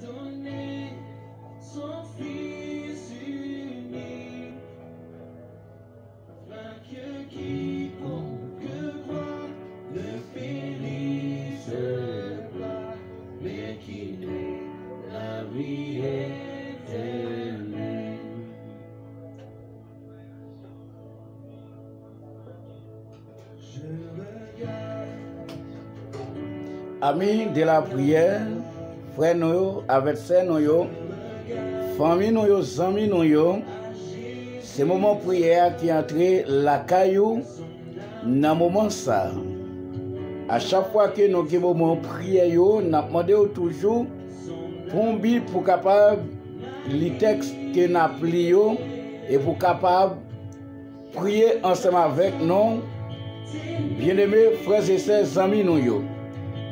donné son Fils unique, afin que quiconque croit ne périsse pas, mais qu'il ait la vie éternelle. Je regarde. Amis de la prière, frères nous, avec sœurs nous, famille nous, amis nous, c'est moment prière qui entre la caillou dans moment ça. À chaque fois que nous avons moment prière, nous demandons toujours pour une Bible pour capable les textes que nous avons et pour capable prier ensemble avec nous, bien-aimés frères et sœurs, amis nous.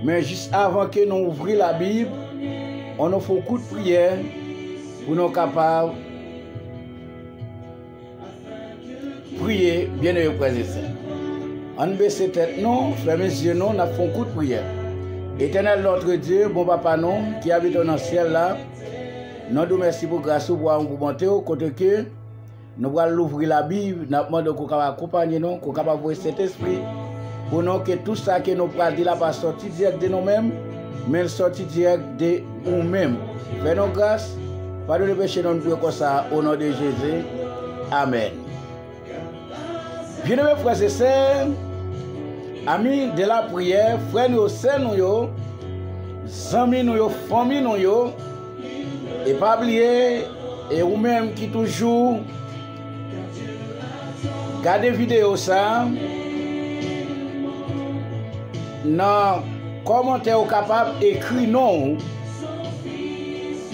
Mais juste avant que nous ouvrions la Bible, on a fait un coup de prière pour nous capables de prier, bien aimés frères et sœurs. On baisse tête, non, fermez les yeux, non, on a fait un coup de prière. Éternel notre Dieu, bon papa, non, qui habite dans le ciel là, nous nous merci pour grâce pour nous monter au côté que nous allons ouvrir la Bible, nous demandons qu'on va accompagner nous, qu'on va voir cet esprit. Pour nous que tout ça que nous parlons de là va sortir direct de nous-mêmes, mais sortir direct de nous-mêmes. Fais-nous grâce, pardonnez le péché, nous prions comme ça, au nom de Jésus. Amen. Bien-aimés frères et sœurs, amis de la prière, frères nous, sœurs nous, amis nous, famille nous, et pas oublier, et vous-même qui toujours regardez vidéo ça, dans commentaire capable d'écrire non,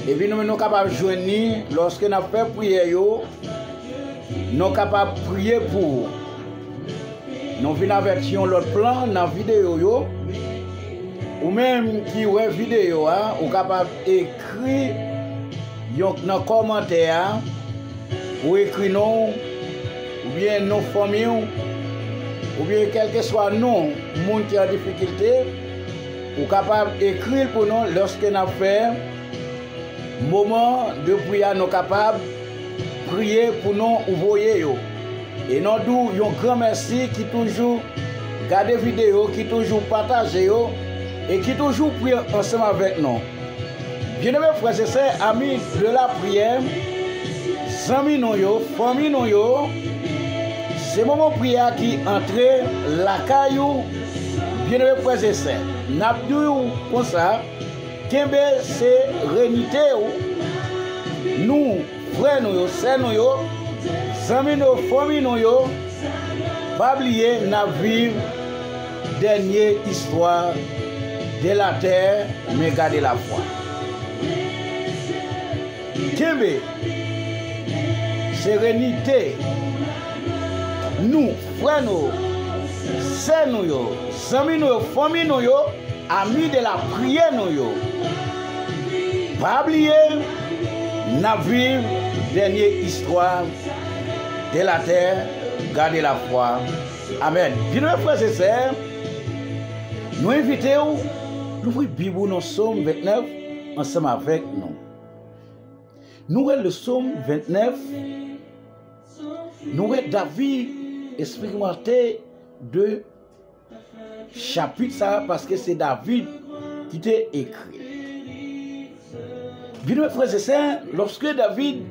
et puis nous sommes capables de joindre lorsque nous fait prière, nous sommes capables de prier pour. Nous venons avec l'autre plan dans la vidéo, ou même qui voit la vidéo, ou capable d'écrire dans les commentaires, ou écrire non, ou bien nos familles, ou bien quel que soit non, monde qui a difficulté, ou capable d'écrire pour nous lorsque nous avons fait moment de prière, nous capables de prier pour nous ouvriers. Et nous avons un grand merci qui toujours regarde les vidéos, qui toujours partage et qui toujours prie ensemble avec nous. Bien-aimés frères et sœurs, amis de la prière, amis nous, famille nous, c'est le moment de prière qui entre la caillou, bien-aimés frères et sœurs. Nous comme ça, Kembe sérénité, nous, frères nous, sœurs nous, amis nous, famille nous, pas oublier la dernière histoire de la terre, mais garder la foi. Kembe, sérénité, nous, frères nous, sœurs nous, amis nous, famille nous, amis de la prière nous, pas oublier la dernière histoire de la terre, garder la foi. Amen. Bien, frères et sœurs, nous invitons l'ouvrir Bible dans le Psaume 29 ensemble avec nous. Nous avons le Psaume 29, nous avons David expérimenté de chapitre ça parce que c'est David qui t'a écrit. Bien, frères et sœurs, lorsque David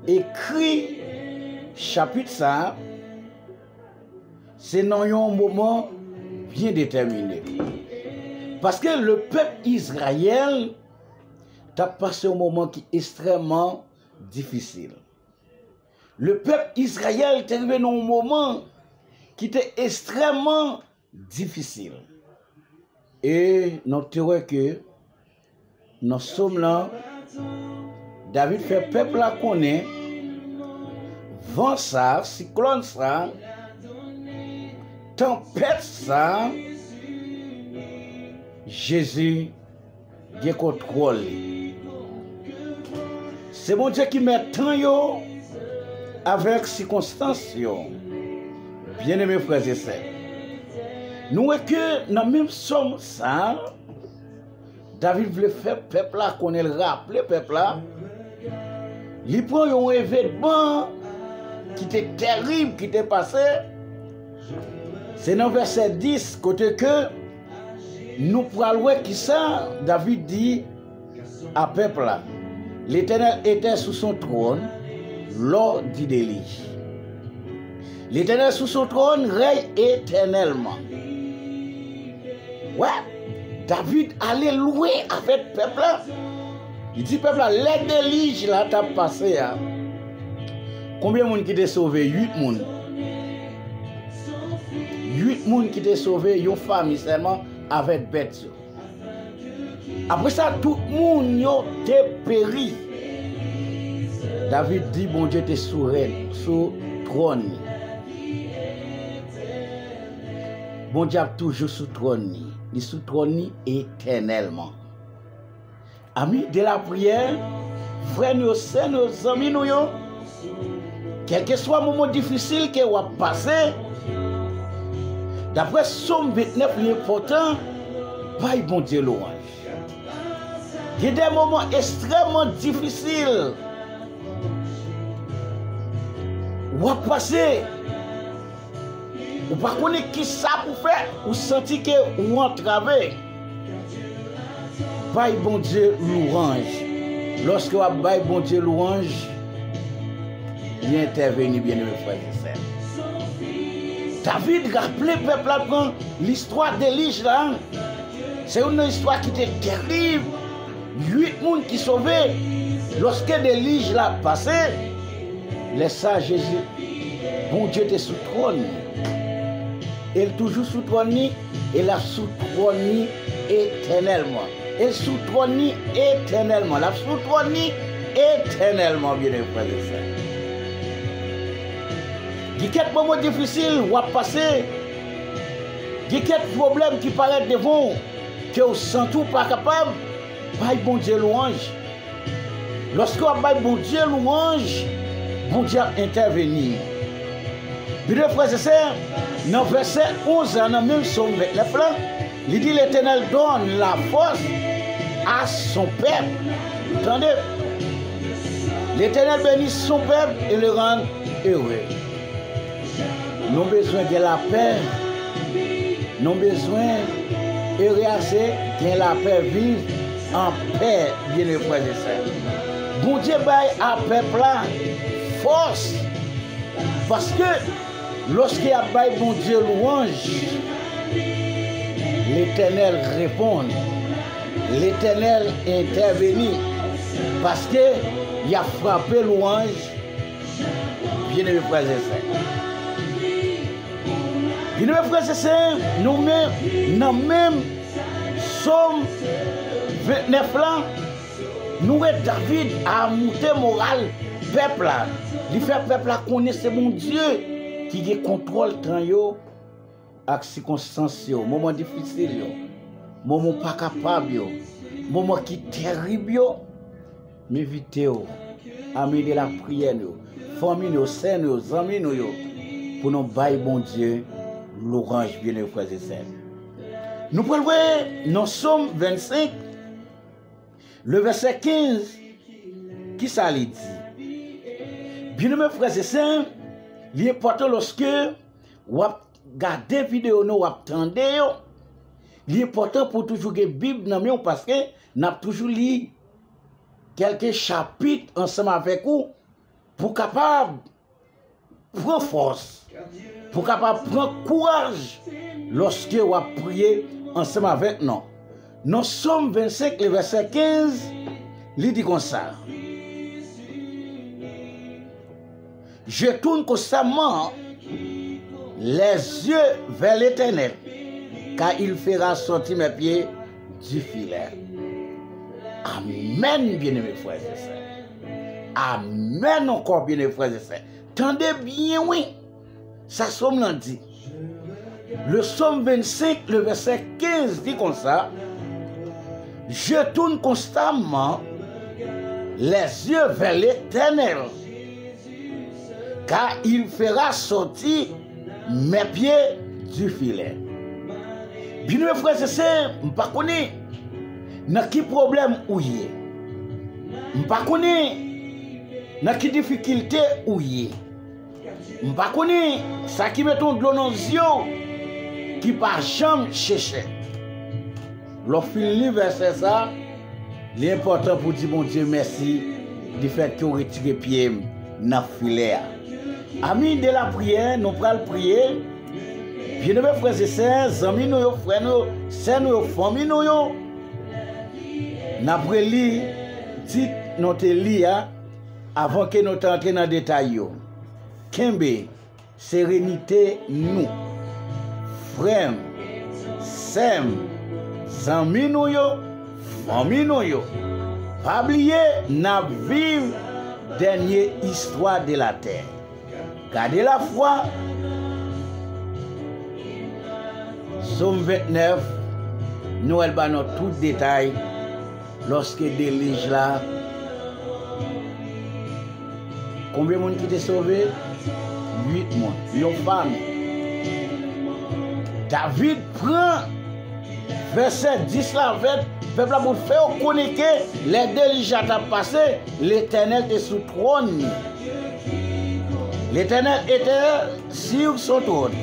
écrit chapitre ça, c'est dans un moment bien déterminé. Parce que le peuple Israël a passé un moment qui est extrêmement difficile. Le peuple Israël est arrivé dans un moment qui était extrêmement difficile. Et nous trouvons que nous sommes là, David fait peuple là connaît, vent ça, cyclone ça, tempête ça, Jésus a contrôle. C'est mon Dieu qui met temps avec circonstances. Bien-aimés frères et sœurs, nous voyons que dans le même somme ça, David voulait faire peuple là, qu'on ait rappelé peuple là. Il prend un événement qui était terrible, qui était passé. C'est dans verset 10, côté que nous pourrons voir qui ça, David dit à peuple là. L'Éternel était sous son trône lors du déluge. L'Éternel sous son trône règne éternellement. Ouais, David allait louer avec peuple là. Il dit peuple là, les déluges là t'as passé. Hein. Combien de monde qui t'a sauvé? 8 monde. 8 monde qui t'a sauvé, une famille seulement avec bête. Après ça, tout le monde t'a péri. David dit, bon Dieu, t'es souverain, sous trône. Bon Dieu, toujours sous trône. Il est sous trône éternellement. Amis de la prière, frères, nos sœurs, nos amis, nous, quel que soit le moment difficile que vous avez passé, d'après Somme 29, l'important, pas bon Dieu louange. Il y a des moments extrêmement difficiles. Vous avez passé. Vous ne connaissez pas qui ça pour faire. Vous sentez que vous entravez. Pas bon Dieu louange. Lorsque vous avez bon Dieu louange, il intervient bien mes frères et sœurs. David rappelait le peuple à prendre l'histoire d'Élige là. C'est une histoire qui était terrible. 8 personnes qui sauvaient. Lorsque l'Élige l'a passé, laisse ça Jésus. Bon Dieu était sous trône. Il toujours sous trône, il a sous trône éternellement. Il sous trône éternellement. Il a sous trône éternellement, bien les frères et sœurs. Il y a quelques moments difficiles où à passer. Il y a quelques problèmes qui paraissent devant, que vous ne sentez pas capable. Pas bon Dieu louange. Lorsque vous avez bon Dieu louange, bon Dieu intervenir. Bien les frères et sœurs, dans verset 11, dans le même Somme 29, il dit l'Éternel donne la force à son peuple. Entendez? L'Éternel bénit son peuple et le rend heureux. Nous avons besoin de la paix. Nous avons besoin de la paix, vivre en paix, bien les frères et sœurs. Bon Dieu baille à peuple là force. Parce que lorsqu'il y a baille bon Dieu louange, l'Éternel répond. L'Éternel intervenit. Parce qu'il a frappé louange, bien les frères et sœurs. Bien mes frères et sœurs, nous-mêmes, dans même Somme 29 là, nous David a monté moral peuple là. Il fait peuple là connaître mon Dieu qui contrôle temps yo avec circonstances yo, moment difficile yo, moment pas capable yo, moment qui terrible yo, mais vite yo, amis de la prière yo, famille yo, sœurs yo, amis yo, pour nous bailler bon Dieu. L'orange, bien les frères et sœurs. Nous pouvons voir dans Somme 25, le verset 15, qui ça dit? Bien mes frères et sœurs, il est important lorsque vous regardez la vidéo, vous attendez, il est important pour toujours que la Bible dans parce que nous avons toujours lu quelques chapitres ensemble avec vous pour capable prendre force. Pour capable prendre courage lorsque vous priez ensemble avec nous. Nous sommes 25, le verset 15, il dit comme ça. Je tourne constamment les yeux vers l'Éternel, car il fera sortir mes pieds du filet. Amen, bien-aimés frères et sœurs. Amen encore, bien-aimés frères et sœurs. Tendez bien, oui. Ça Somme l'a dit. Le Somme 25, le verset 15 dit comme ça. Je tourne constamment les yeux vers l'Éternel, car il fera sortir mes pieds du filet. Bien mes frères et sœurs, je ne sais pas, dans qui problème ou yé. M'pa connaît dans qui difficulté ou yé. M'pa connaît ça qui met ton de l'eau dans les yeux qui pas jamais chercher. Lorsqu'il lit verset ça, l'important pour dire bon Dieu merci du fait que vous retirez pied dans le filet. Amis de la prière, nous allons prier. Bien-aimés frères et sœurs, amis nous, frères nous, sœurs nous, familles nous, nous allons lire, dites notre lire avant que nous entrions dans le détail. Kembe, sérénité nous, frères, sœurs, amis nous, famille nous. Pas oublier, nous vivons dernière histoire de la terre. Gardez la foi. Somme 29, nous allons tout détail lorsque délige là. Combien de monde qui était sauvé? 8 mois. Une femme. David prend verset 10 là, peuple pour faire connaître que les déliges ont passé, l'Éternel est sous trône. L'Éternel était sur son trône.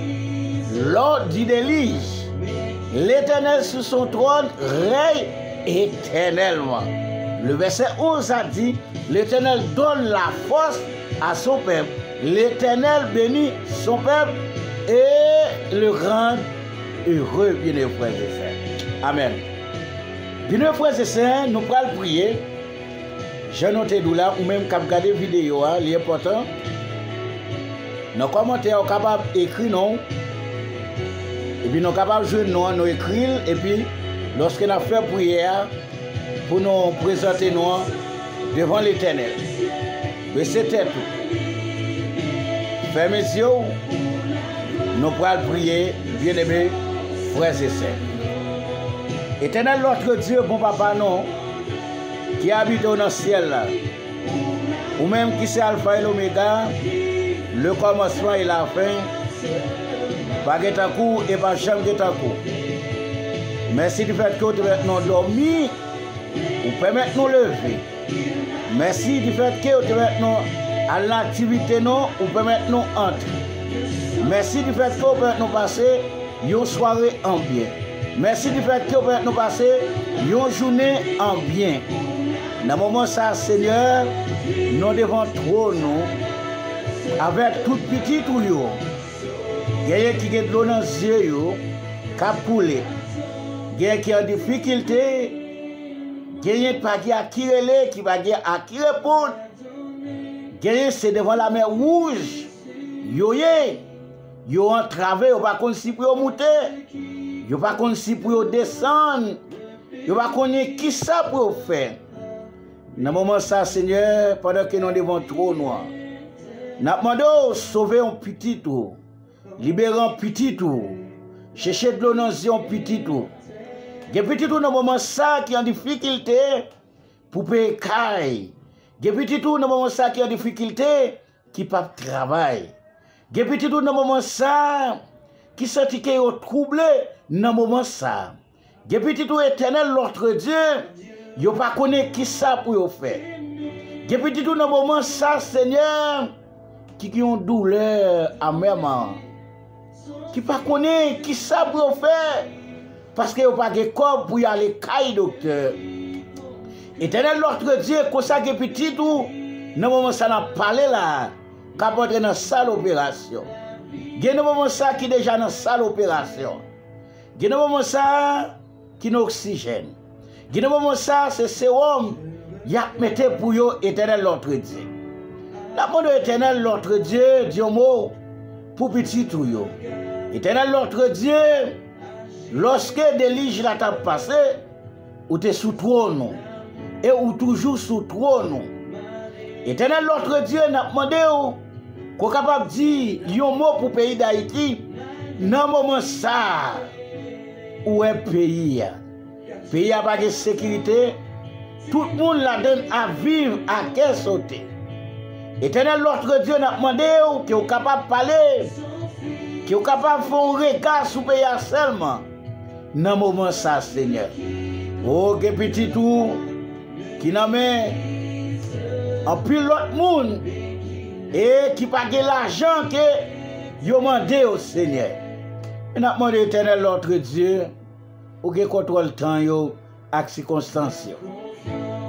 Lors du délige, l'Éternel sur son trône règne éternellement. Le verset 11 a dit, l'Éternel donne la force à son peuple. L'Éternel bénit son peuple et le rend heureux, bien-aimés frères et sœurs. Amen. Bien-aimés frères et sœurs, nous allons prier. Je note là, ou même quand vous regardez la vidéo, l'important. Nos commentaires sont capables d'écrire non. Et puis nous sommes capables de jouer non, nous écrire. Et puis, lorsque nous fait prière, pour nous présenter nous devant l'Éternel. Mais c'était tout. Fermez les yeux. Nous allons prier, bien-aimés frères et sœurs. Éternel, notre Dieu, bon papa, non, qui habite dans le ciel, là, ou même qui c'est Alpha et l'Oméga, le commencement et la fin, pas Getakou et pas Cham Getakou. Merci du fait que vous nous dormir, vous permettez de nous lever. Merci du fait que vous nous à l'activité, vous permettez de nous entrer. Merci du fait que vous permettez de nous passer une soirée en bien. Merci du fait que vous permettez de nous passer une journée en bien. Dans le moment ça, Seigneur, nous devons trop nous. Avec tout petit tout yo, quelqu'un qui a de l'eau dans les yeux, qui a poulé, quelqu'un qui a en difficulté, quelqu'un qui a tiré, qui va à qui répondre, quelqu'un c'est devant la mer rouge, yo entravé, yo pas connaître si pour monter, yo pas connaître si pour descendre, yo pas connaître qui ça pour faire. Dans le moment ça, Seigneur, pendant que nous devons trop noirs. Nous demandons sauver un petit tour, libérer un petit tour, chercher de l'eau dans un petit tour. Il y a un petit tour dans le moment ça qui est en difficulté pour payer caille. Il y a un petit tour dans le moment ça qui est en difficulté qui ne peut pas travailler. Il y a un petit tour dans le moment ça qui sentit qu'il est troublé dans le moment ça. Il y a un petit tour éternel, l'autre Dieu, il ne pas connaître qui ça pour faire. Il y a un petit tour dans le moment ça, Seigneur, qui ont douleur amèrement, qui pas connaît qui ça pour faire, parce qu'il n'y a pas de corps pour y aller caille docteur. Éternel notre Dieu, comme ça que petit tout, dans le moment ça n'a parlé là, qu'apporte dans la salle opération. Il y a un moment ça qui est déjà dans la salle opération. Il y a un moment ça qui est oxygène. Il y a un moment ça c'est sérum, il y a mis pour eux, éternel notre Dieu. La bonne éternel, notre Dieu, dit un mot pour petit tout. Éternel, notre Dieu, lorsque délige la table passée, ou tu es sous trône, et ou toujours sous trône. Éternel, notre Dieu, n'a demandé qu'on est capable de dire un mot pour le pays d'Haïti, dans le moment ça, où est le pays. Le pays n'a pas de sécurité, tout le monde la donne à vivre, à quel sauter. Éternel, notre Dieu, n'a demandé qui est capable de parler, qui est capable de faire un regard sur le pays seulement. Dans le moment ça, Seigneur. Oh, que petit tout qui n'a mais en pile l'autre monde et qui pas l'argent que yo mandé au Seigneur. Et n'a demandé éternel l'autre Dieu ou que contrôle temps yo ak circonstances yo.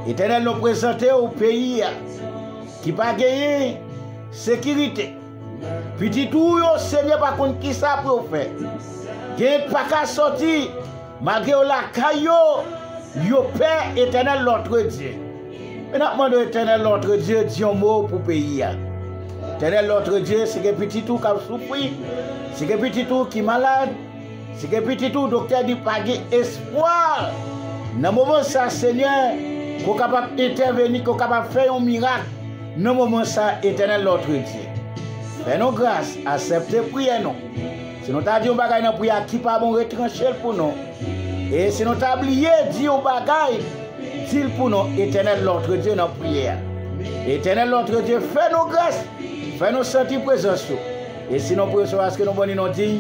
Éternel nous présenter au pays qui pas gagné sécurité. Petit tout yo Seigneur par contre qui ça pour faire. Gen pas qu'à sortir malgré la caillou yo père éternel l'autre Dieu. Mais n'a demandé éternel l'autre Dieu dit un mot pour pays. Éternel l'autre Dieu c'est que petit tout qui a souffert, c'est que petit tout qui malade, c'est que petit tout docteur dit pas espoir. Dans moment ça Seigneur qu'on capable intervenir, qu'on capable faire un miracle. Dans moment ça éternel l'autre Dieu. Fais-nous grâce, acceptez prière nous. Si nous t'avons dit un bagage dans prière qui pas bon retrancher pour nous. Et si nous t'avons oublié dit un bagage, dis pour nous éternel l'autre Dieu dans prière. Éternel l'autre Dieu, fais-nous grâce, fais-nous sentir présence. Et si nous pouvons savoir ce que nous voulons nous dire,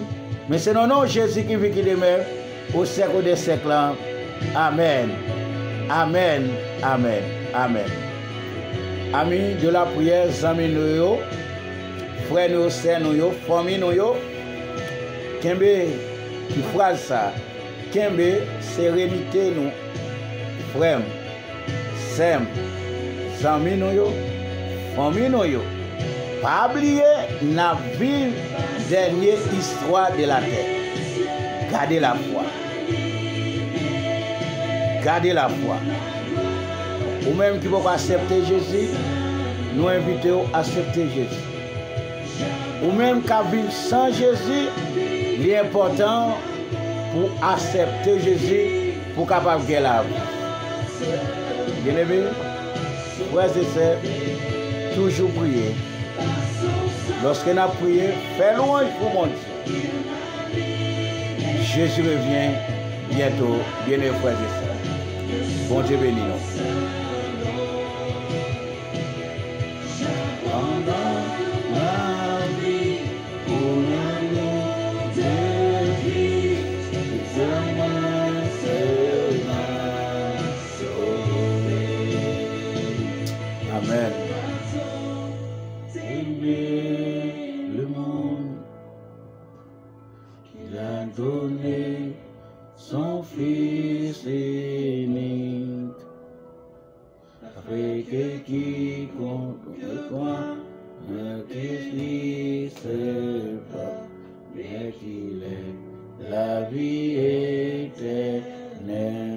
mais c'est non Jésus qui vit qui demeure au siècle des siècles. Amen. Amen. Amen. Amen. Amis de la prière, amis nous, frères nous, sœurs nous, famille nous, Kembe qui phrase ça, Kembe sérénité nous, frères, sœurs, amis nous, famille nous. Pas oublier la vie dernière histoire de la terre. Gardez la foi. Gardez la foi. Ou même qui peut accepter Jésus, nous invitons à accepter Jésus. Ou même qui vivent sans Jésus, l'important pour accepter Jésus pour capable de la vie. Bien-aimés, frères et sœurs, toujours prier. Lorsque nous avons prié, fais louange pour mon Dieu. Jésus revient bientôt, bien-aimés frères et sœurs. Bon Dieu bénis nous. Amen. Le monde qu'il a donné son Fils unique, afin que quiconque croit en Christ se pas, mais qu'il ait la vie éternelle.